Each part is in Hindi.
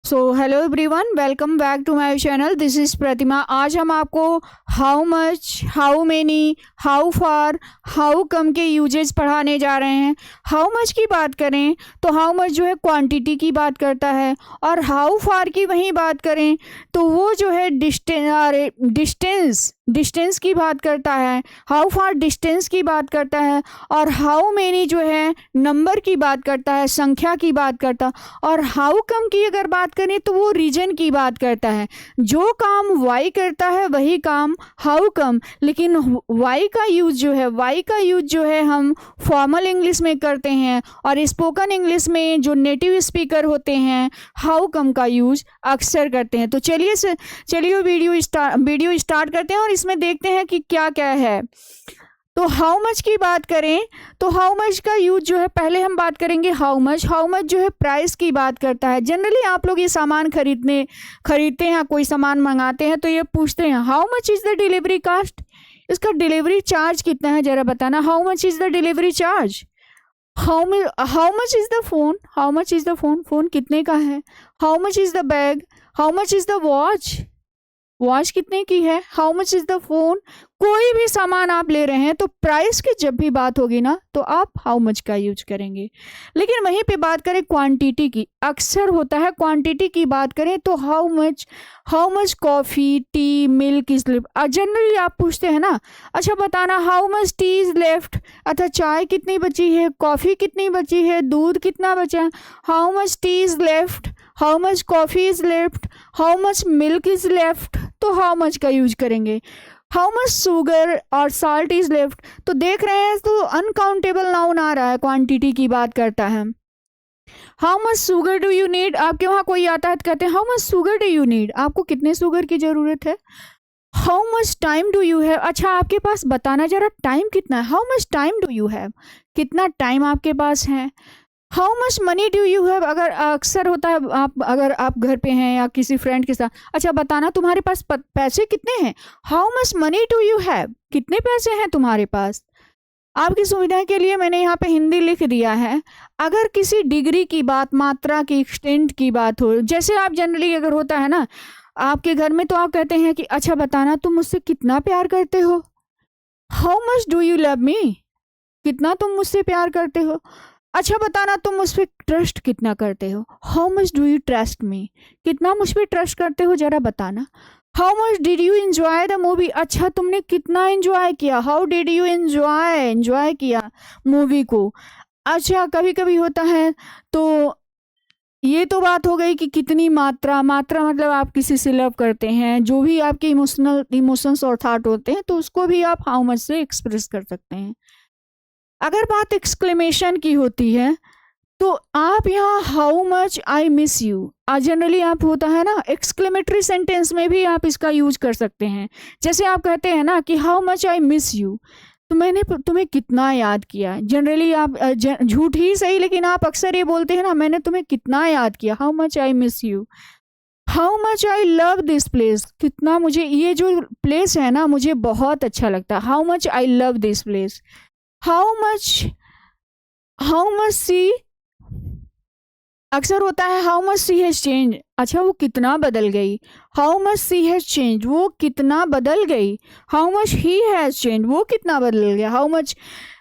So hello everyone, welcome back to my channel. This is Pratima. आज हम आपको how much, how many, how far, how come के यूजेस पढ़ाने जा रहे हैं। हाउ मच की बात करें तो हाउ मच जो है क्वांटिटी की बात करता है, और हाउ फार की वहीं बात करें तो वो जो है डिस्टेंस डिस्टेंस की बात करता है। हाउ फार डिस्टेंस की बात करता है, और हाउ मेनी जो है नंबर की बात करता है, संख्या की बात करता है। और हाउ कम की अगर बात करें तो वो रीजन की बात करता है। जो काम वाई करता है वही काम हाउ कम, लेकिन वाई का यूज जो है हम फॉर्मल इंग्लिश में करते हैं, और स्पोकन इंग्लिश में जो नेटिव स्पीकर होते हैं हाउ कम का यूज अक्सर करते हैं। तो चलिए वीडियो स्टार्ट करते हैं और इसमें देखते हैं कि क्या क्या है। तो हाउ मच की बात करें तो हाउ मच का यूज जो है, पहले हम बात करेंगे हाउ मच जो है प्राइस की बात करता है। जनरली आप लोग ये सामान खरीदते हैं, कोई सामान मंगाते हैं तो ये पूछते हैं how much is the delivery cost, इसका डिलीवरी चार्ज कितना है ज़रा बताना। How much is the delivery charge. How much is the phone, phone कितने का है। How much is the bag, how much is the watch कितने की है। How much is the phone. कोई भी सामान आप ले रहे हैं तो प्राइस की जब भी बात होगी ना तो आप हाउ मच का यूज करेंगे। लेकिन वहीं पे बात करें क्वांटिटी की, अक्सर होता है क्वांटिटी की बात करें तो how much coffee, T, milk is left. Generally आप पूछते हैं ना, अच्छा बताना how much T is left, अच्छा चाय कितनी बची है, कॉफ़ी कितनी बची है, दूध कितना बचा है। How much T is left, how much coffee is left, how much milk is left, तो हाउ मच का यूज करेंगे। हाउ मच शुगर और साल्ट इज लेफ्ट, तो देख रहे हैं तो अनकाउंटेबल नाउन आ रहा है, क्वांटिटी की बात करता है। How much sugar do you need, आपके वहाँ कोई आता है तो कहते हैं how much sugar do you need, आपको कितने शुगर की ज़रूरत है। How much time do you have, अच्छा आपके पास बताना जरा टाइम कितना है। How much time do you have, कितना टाइम आपके पास है। How much money do you have, अगर अक्सर होता है अगर आप घर पे हैं या किसी फ्रेंड के साथ, अच्छा बताना तुम्हारे पास पैसे कितने हैं। How much money do you have, कितने पैसे हैं तुम्हारे पास। आपकी सुविधा के लिए मैंने यहाँ पे हिंदी लिख दिया है। अगर किसी डिग्री की बात, मात्रा की, एक्सटेंट की बात हो, जैसे आप जनरली अगर होता है ना आपके घर में, तो आप कहते हैं कि अच्छा बताना तुम मुझसे कितना प्यार करते हो। How much do you love me, कितना तुम मुझसे प्यार करते हो। अच्छा बताना तुम मुझ पर ट्रस्ट कितना करते हो। How much do you trust me, कितना मुझ पर ट्रस्ट करते हो जरा बताना। How much did you enjoy the movie, अच्छा तुमने कितना एंजॉय किया। हाउ डिड यू एंजॉय किया मूवी को। अच्छा कभी कभी होता है तो ये तो बात हो गई कि कितनी मात्रा मतलब आप किसी से लव करते हैं, जो भी आपके इमोशंस और थॉट होते हैं तो उसको भी आप हाउ मच से एक्सप्रेस कर सकते हैं। अगर बात एक्सक्लेमेशन की होती है तो आप यहाँ how much I miss you, generally आप होता है ना एक्सक्लेमेटरी सेंटेंस में भी आप इसका यूज कर सकते हैं। जैसे आप कहते हैं ना कि how much I miss you, तो मैंने तुम्हें कितना याद किया। जनरली आप झूठ ही सही, लेकिन आप अक्सर ये बोलते हैं ना मैंने तुम्हें कितना याद किया, how much I miss you. How much I love this place, कितना मुझे ये जो प्लेस है ना मुझे बहुत अच्छा लगता है। How much I love this place. How much see, अक्सर होता है how much see has change, अच्छा वो कितना बदल गई। How much see has change, वो कितना बदल गई। How much he has change, वो कितना बदल गया। How much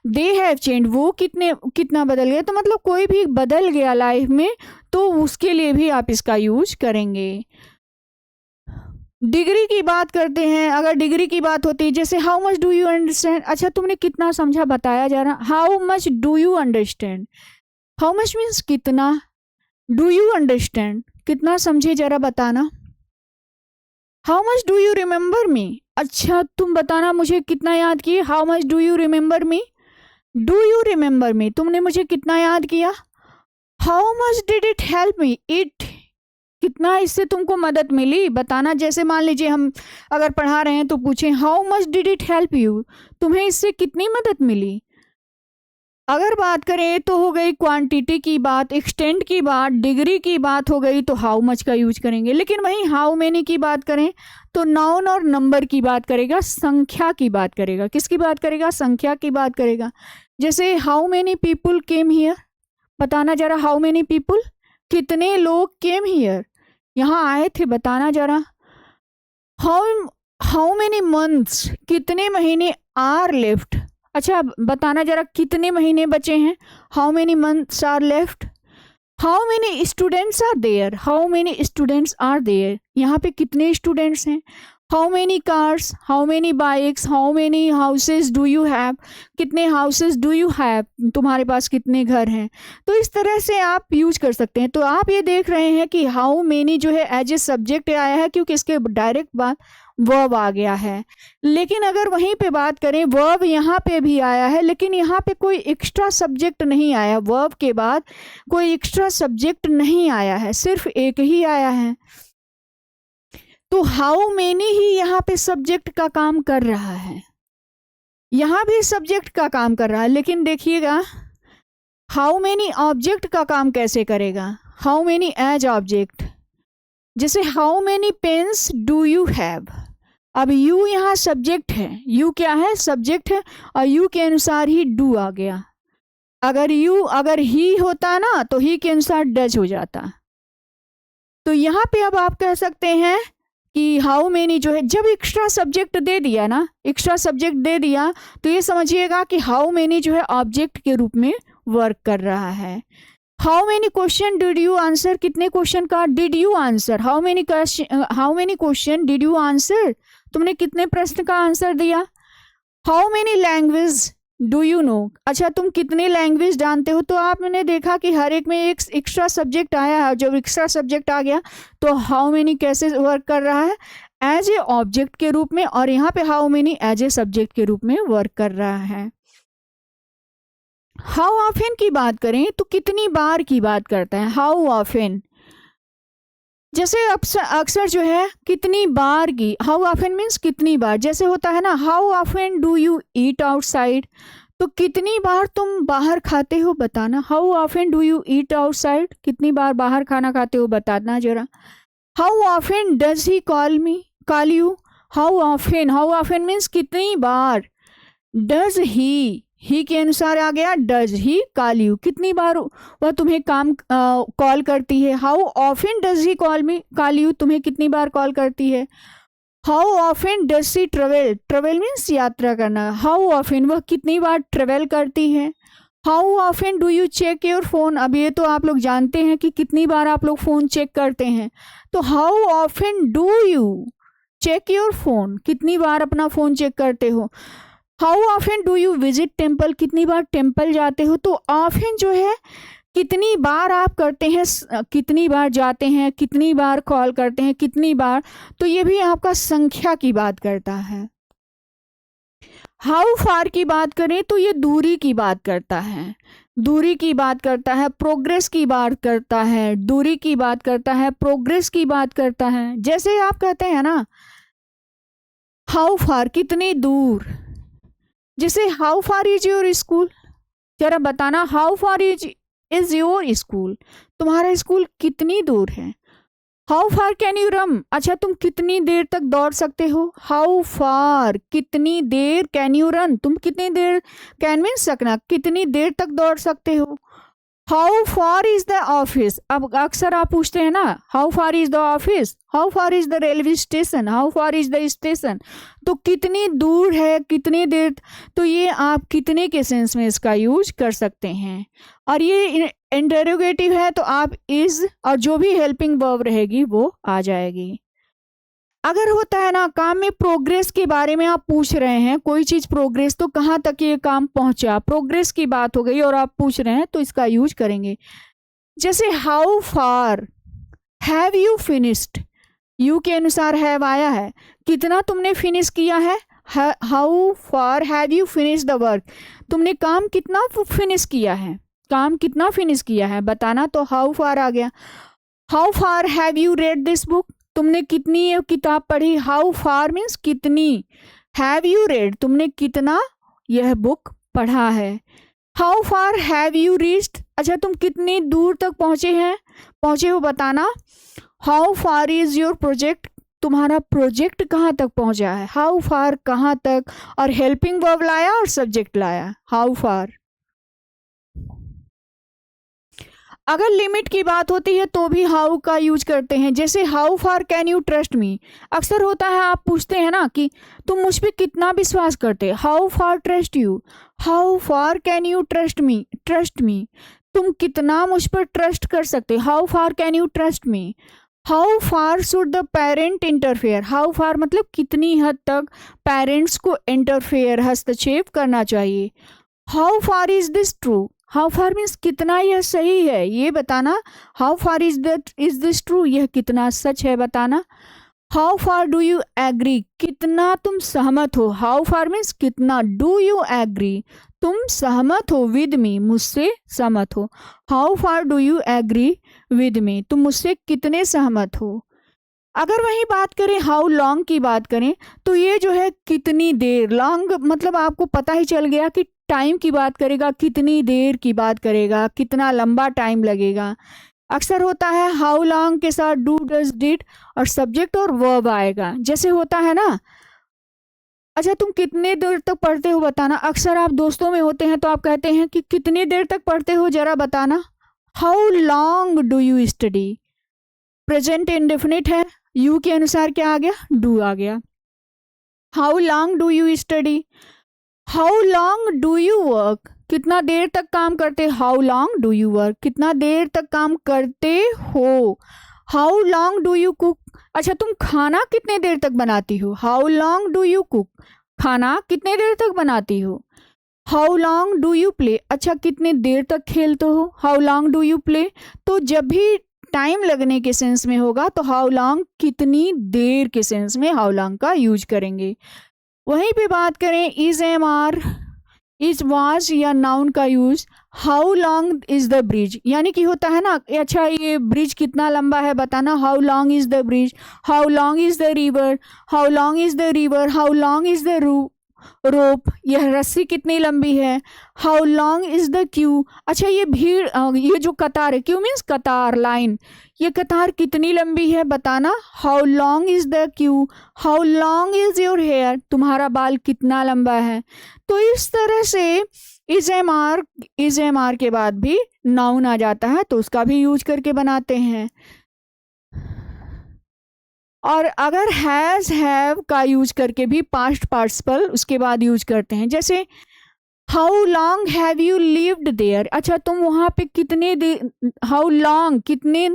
they have change, वो कितना बदल गया। तो मतलब कोई भी बदल गया लाइफ में तो उसके लिए भी आप इसका यूज करेंगे। डिग्री की बात करते हैं, अगर डिग्री की बात होती है जैसे how much do you understand, अच्छा तुमने कितना समझा बताया जा रहा। How much do you understand, how much means कितना, डू यू अंडरस्टैंड कितना समझे जरा बताना। How much do you remember मी, अच्छा तुम बताना मुझे कितना याद किए। How much do you remember me, do you remember मी, तुमने मुझे कितना याद किया। How much did it help me, it कितना इससे तुमको मदद मिली बताना। जैसे मान लीजिए हम अगर पढ़ा रहे हैं तो पूछें how much did it help you, तुम्हें इससे कितनी मदद मिली। अगर बात करें तो हो गई क्वांटिटी की बात, एक्सटेंट की बात, डिग्री की बात हो गई तो हाउ मच का यूज करेंगे। लेकिन वहीं हाउ मेनी की बात करें तो नाउन और नंबर की बात करेगा, संख्या की बात करेगा। किसकी बात करेगा, संख्या की बात करेगा। जैसे how many people came here, बताना जरा हाउ मेनी पीपुल, कितने लोग केम हियर, यहाँ आए थे, बताना जरा। हाउ हाउ मेनी मंथ्स, कितने महीने आर लेफ्ट। अच्छा बताना जरा कितने महीने बचे हैं। How many months are left. How many students are there, how many students are there, यहाँ पे कितने स्टूडेंट्स हैं। How many cars, how many bikes, how many houses do you have, कितने हाउसेज डू यू हैव, तुम्हारे पास कितने घर हैं। तो इस तरह से आप यूज कर सकते हैं। तो आप ये देख रहे हैं कि हाउ मेनी जो है एज ए सब्जेक्ट आया है, क्योंकि इसके डायरेक्ट बाद वर्ब आ गया है। लेकिन अगर वहीं पे बात करें, वर्ब यहाँ पे भी आया है, लेकिन यहाँ पे कोई एक्स्ट्रा सब्जेक्ट नहीं आया। वर्ब के बाद कोई एक्स्ट्रा सब्जेक्ट नहीं आया है, सिर्फ एक ही आया है। तो हाउ मेनी ही यहाँ पे सब्जेक्ट का काम कर रहा है, यहाँ भी सब्जेक्ट का काम कर रहा है। लेकिन देखिएगा हाउ मेनी ऑब्जेक्ट का काम कैसे करेगा। हाउ मेनी एज ऑब्जेक्ट, जैसे how many pens do you have. अब यू यहाँ सब्जेक्ट है, यू क्या है, सब्जेक्ट है, और यू के अनुसार ही डू आ गया। अगर ही होता ना तो ही के अनुसार डज हो जाता। तो यहाँ पे अब आप कह सकते हैं कि हाउ मेनी जो है, जब एक्स्ट्रा सब्जेक्ट दे दिया ना, एक्स्ट्रा सब्जेक्ट दे दिया, तो ये समझिएगा कि हाउ मेनी जो है ऑब्जेक्ट के रूप में वर्क कर रहा है। How many question did you answer, कितने क्वेश्चन का did you answer. How many question did you answer, तुमने कितने प्रश्न का आंसर दिया। How many language do you know, अच्छा तुम कितने लैंग्वेज जानते हो। तो आपने देखा कि हर एक में एक एक्स्ट्रा सब्जेक्ट आया है। जब एक्स्ट्रा सब्जेक्ट आ गया तो हाउ मेनी कैसे वर्क कर रहा है, एज ए ऑब्जेक्ट के रूप में, और यहाँ पे how many as a subject के रूप में वर्क कर रहा है। हाउ ऑफन की बात करें तो कितनी बार की बात करता है। हाउ ऑफन, जैसे अक्सर जो है कितनी बार की, हाउ ऑफन मीन्स कितनी बार। जैसे होता है ना, how often do you eat outside, तो कितनी बार तुम बाहर खाते हो बताना। How often do you eat outside, कितनी बार बाहर खाना खाते हो बताना जरा। How often does he call you, how often means कितनी बार। डज ही के अनुसार आ गया, डज ही कॉल यू, कितनी बार वह तुम्हें कॉल करती है। How often does he call you, तुम्हें कितनी बार कॉल करती है। How often does she travel means यात्रा करना। हाउ ऑफन वह कितनी बार ट्रेवल करती है। How often do you check your phone, अब ये तो आप लोग जानते हैं कि कितनी बार आप लोग फोन चेक करते हैं। तो how often do you check your phone, कितनी बार अपना फोन चेक करते हो। How often do you visit temple, कितनी बार टेम्पल जाते हो। तो ऑफन जो है कितनी बार आप करते हैं, कितनी बार जाते हैं, कितनी बार कॉल करते हैं, कितनी बार, तो ये भी आपका संख्या की बात करता है। हाउ फार की बात करें तो ये दूरी की बात करता है, दूरी की बात करता है, प्रोग्रेस की बात करता है, दूरी की बात करता है, प्रोग्रेस की बात करता है। जैसे आप कहते हैं ना हाउ फार, कितनी दूर। जैसे how far is your school, जरा बताना how far is your school, तुम्हारा स्कूल कितनी दूर है। How far can you run, अच्छा तुम कितनी देर तक दौड़ सकते हो। हाउ फार कितनी देर, कैन यू रन तुम कितनी देर, कैन मीन सकना, कितनी देर तक दौड़ सकते हो। How far is the office, अब अक्सर आप पूछते हैं ना how far is the office, how far is the railway station, how far is the station, तो कितनी दूर है, कितनी देर। तो ये आप कितने के सेंस में इसका यूज कर सकते हैं। और ये इंटरोगेटिव है तो आप इज और जो भी हेल्पिंग वर्ब रहेगी वो आ जाएगी। अगर होता है ना काम में प्रोग्रेस के बारे में आप पूछ रहे हैं, कोई चीज प्रोग्रेस, तो कहाँ तक ये काम पहुंचा, प्रोग्रेस की बात हो गई और आप पूछ रहे हैं तो इसका यूज करेंगे। जैसे how far have you finished, you के अनुसार हैव आया है, कितना तुमने फिनिश किया है। How far have you finish the work, तुमने काम कितना फिनिश किया है, काम कितना फिनिश किया है बताना, तो हाउ फार आ गया। How far have you read this book, तुमने कितनी ये किताब पढ़ी। हाउ फार मीन्स कितनी, हैव यू रेड तुमने कितना यह बुक पढ़ा है। How far have you reached, अच्छा तुम कितनी दूर तक पहुंचे हो बताना। How far is your project, तुम्हारा प्रोजेक्ट कहाँ तक पहुंचा है। हाउ फार कहाँ तक, और हेल्पिंग वर्ब लाया और सब्जेक्ट लाया, हाउ फार। अगर लिमिट की बात होती है तो भी हाउ का यूज करते हैं। जैसे how far can you trust me, अक्सर होता है आप पूछते हैं ना कि तुम मुझ पर कितना विश्वास करते, how far trust you, how far can you trust me, तुम कितना मुझ पर ट्रस्ट कर सकते, how far can you trust me. How far should the parent interfere, how far मतलब कितनी हद तक पेरेंट्स को इंटरफेयर हस्तक्षेप करना चाहिए। How far is this true, how far means कितना यह सही है ये बताना, how far is this true यह कितना सच है बताना। How far do you agree, कितना तुम सहमत हो, हाउ फार मीन्स कितना, डू यू एग्री तुम सहमत हो, विद मी मुझसे सहमत हो, how far do you agree with me तुम मुझसे कितने सहमत हो। अगर वही बात करें हाउ लॉन्ग की बात करें तो ये जो है कितनी देर, लॉन्ग मतलब आपको पता ही चल गया कि टाइम की बात करेगा, कितनी देर की बात करेगा, कितना लंबा टाइम लगेगा। अक्सर होता है हाउ लॉन्ग के साथ डू डज डिड और सब्जेक्ट और वर्ब आएगा। जैसे होता है ना, अच्छा तुम कितने देर तक पढ़ते हो बताना, अक्सर आप दोस्तों में होते हैं तो आप कहते हैं कि कितनी देर तक पढ़ते हो जरा बताना। How long do you study, present indefinite है, यू के अनुसार क्या आ गया, डू आ गया। How long do you study, how long do you work, कितना देर तक काम करते, how long do you work कितना देर तक काम करते हो। How long do you cook, अच्छा तुम खाना कितने देर तक बनाती हो, how long do you cook खाना कितने देर तक बनाती हो। How long do you play, अच्छा कितने देर तक खेलते हो, how long do you play. तो जब भी टाइम लगने के सेंस में होगा तो हाउ लॉन्ग कितनी देर के सेंस में हाउ लॉन्ग का यूज करेंगे। वहीं पे बात करें is am are is was या नाउन का use, how long is the bridge, यानी कि होता है ना अच्छा ये ब्रिज कितना लंबा है बताना, how long is the bridge, how long is the river, how long is the river, how long is the rope, यह रस्सी कितनी लंबी है। How long is the Q, अच्छा ये भीड़ ये जो कतार है, क्यू मीन्स कतार लाइन, ये कतार कितनी लंबी है बताना। How long is the queue, how long is your hair, तुम्हारा बाल कितना लंबा है। तो इस तरह से इज एम आर के बाद भी नाउन आ जाता है तो उसका भी यूज करके बनाते हैं। और अगर हैज़ हैव का यूज करके भी पास्ट पार्टिसिपल उसके बाद यूज करते हैं। जैसे how long have you lived there, अच्छा तुम वहाँ पे कितने देर, हाउ लॉन्ग कितने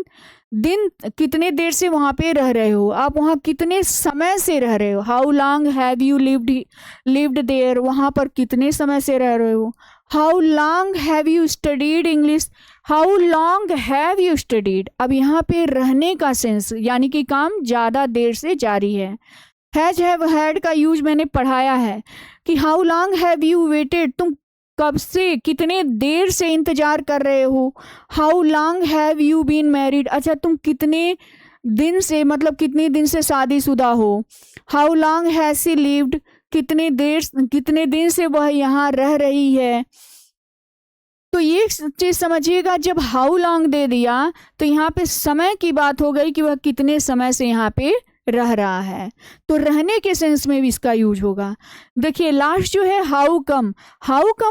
देर से वहाँ पे रह रहे हो, आप वहाँ कितने समय से रह रहे हो। How long have you lived there, वहाँ पर कितने समय से रह रहे हो। How long have you studied English, how long have you studied, अब यहाँ पे रहने का सेंस यानी कि काम ज़्यादा देर से जारी है। हैज हैव हैड का यूज मैंने पढ़ाया है कि how long have you weighted, तुम कब से कितने देर से इंतज़ार कर रहे हो। How long have you been married, अच्छा तुम कितने दिन से मतलब कितने दिन से शादीशुदा हो। How long has she lived, कितने दिन से वह यहाँ रह रही है। तो ये चीज़ समझिएगा, जब हाउ लॉन्ग दे दिया तो यहाँ पे समय की बात हो गई कि वह कितने समय से यहाँ पे रह रहा है, तो रहने के सेंस में भी इसका यूज होगा। देखिए लास्ट जो है हाउ कम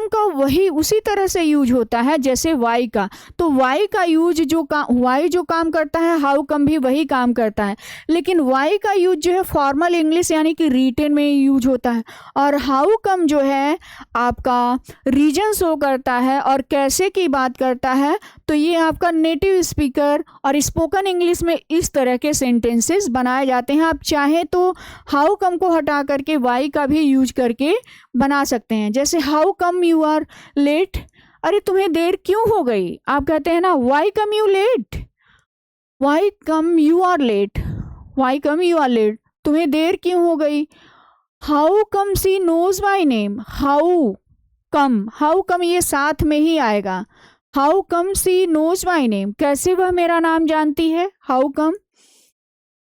का वही उसी तरह से यूज होता है जैसे वाई का। तो वाई का यूज वाई जो काम करता है हाउ कम भी वही काम करता है, लेकिन वाई का यूज जो है फॉर्मल इंग्लिश यानी कि रिटन में यूज होता है, और हाउ कम जो है आपका रीजन शो करता है और कैसे की बात करता है। तो ये आपका नेटिव स्पीकर और स्पोकन इंग्लिश में इस तरह के सेंटेंसेस बनाए जाते हैं। आप चाहें तो हाउ कम को हटा करके वाई का भी यूज करके बना सकते हैं। जैसे how come you are late, अरे तुम्हें देर क्यों हो गई, आप कहते हैं ना why come you late, why come you are late, why come you are late, तुम्हें देर क्यों हो गई। How come she knows my name, how come ये साथ में ही आएगा। How come she knows my name, कैसे वह मेरा नाम जानती है। हाउ कम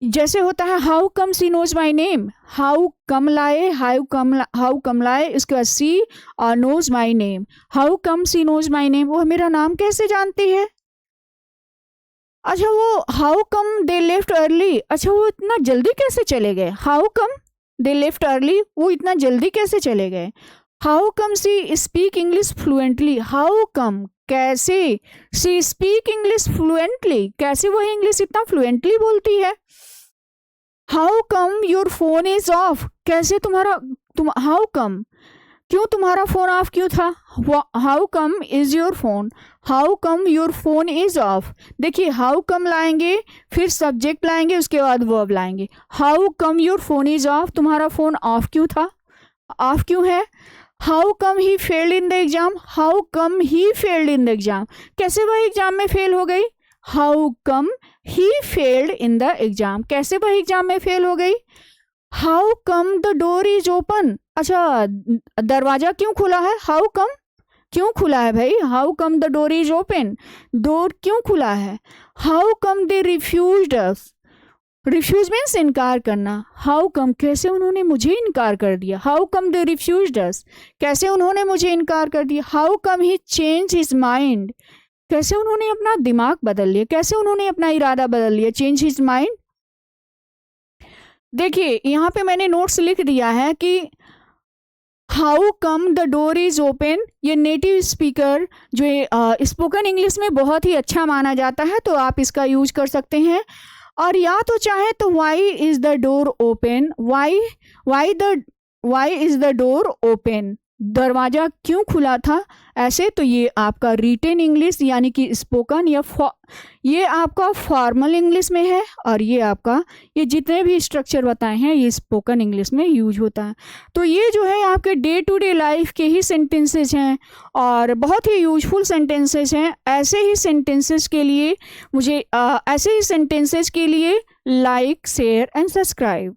जैसे होता है how come she knows my name, how come लाए इसके बाद सी और knows my name, how come she knows my name, वह मेरा नाम कैसे जानती है। अच्छा वो how come they left early, अच्छा वो इतना जल्दी कैसे चले गए। How come they left early, वो इतना जल्दी कैसे चले गए। How come she speak English fluently, how come कैसे, शी स्पीक इंग्लिश फ्लुएंटली, कैसे वह इंग्लिश इतना फ्लुएंटली बोलती है। How come your phone is of, कैसे हाउ कम, क्यों तुम्हारा फोन ऑफ क्यों था। How come is your phone, how come your phone is of. देखिए हाउ कम लाएंगे, फिर सब्जेक्ट लाएंगे, उसके बाद वर्ब लाएंगे। How come your phone is of, तुम्हारा फोन ऑफ क्यों था, ऑफ क्यों है। How come he failed in the exam, how come he failed in the exam, कैसे वह एग्जाम में फेल हो गई। How come he failed in the exam, कैसे वह एग्जाम में फेल हो गई। How come the door is open, अच्छा दरवाजा क्यों खुला है। हाउ कम, क्यों खुला है भाई। How come the door is open, door क्यों खुला है। How come they refused us, refuse means इनकार करना। हाउ कम, कैसे उन्होंने मुझे इनकार कर दिया। हाउ कम दे रिफ्यूज्ड अस, कैसे उन्होंने मुझे इनकार कर दिया। How come he change his mind, कैसे उन्होंने अपना दिमाग बदल लिया, कैसे उन्होंने अपना इरादा बदल लिया। चेंज हिज माइंड, देखिए यहाँ पे मैंने नोट्स लिख दिया है कि how come the door is open, ये नेटिव स्पीकर जो स्पोकन इंग्लिश में बहुत ही अच्छा माना जाता है, तो आप इसका यूज कर सकते हैं। और या तो चाहे तो why is the door open, why is the door open, दरवाजा क्यों खुला था। ऐसे तो ये आपका रिटेन इंग्लिश यानी कि स्पोकन या ये आपका फॉर्मल इंग्लिश में है, और ये आपका ये जितने भी स्ट्रक्चर बताए हैं ये स्पोकन इंग्लिश में यूज होता है। तो ये जो है आपके डे टू डे लाइफ के ही सेंटेंसेस हैं और बहुत ही यूजफुल सेंटेंसेस हैं। ऐसे ही सेंटेंसेस के लिए लाइक, शेयर एंड सब्सक्राइब।